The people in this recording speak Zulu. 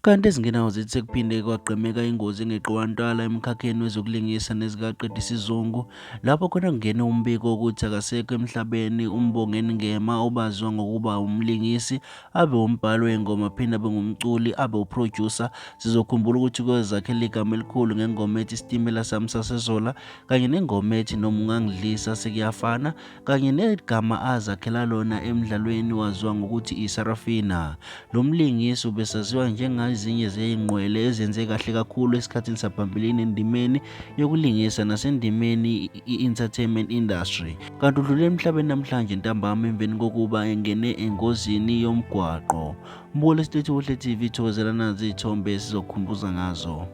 Kanti ezingenawo zithi sekuphinde kwagqemeka ingozi engeqiwantala emkhakheni wezokulingisa nezikaqeda isizungu, lapho khona kungene umbiko wokuthi akasekho emhlabeni uMbongeni Ngema obaziwa ngokuba umlingisi, abe umbhali wey'ngoma aphinde abe ngumculi, abe uphrojusa. Sizokhumbula ukuthi kwezakhele igama elikhulu ngengoma ethi Isitimela Sami Sasezola, kanye nengoma ethi Noma Ungangidlisa Sekuyafana, kanye negama azakhela lona emdlalweni waziwa ngokuthi iSarafina. Lo mlingisi ubesaziwa njengezinye zey'nqwele ezenze kahle kakhulu esikhathini saphambilini endimeni yokulingisa nasendimeni i-entertainment industry. Kanti udlule emhlabeni namhlanje ntambama emveni kokuba engene engozini yomgwaqo. Mbukelo Studio Uhle TV, thokozela nazi iy'thombe esizokukhumbuza ngazo.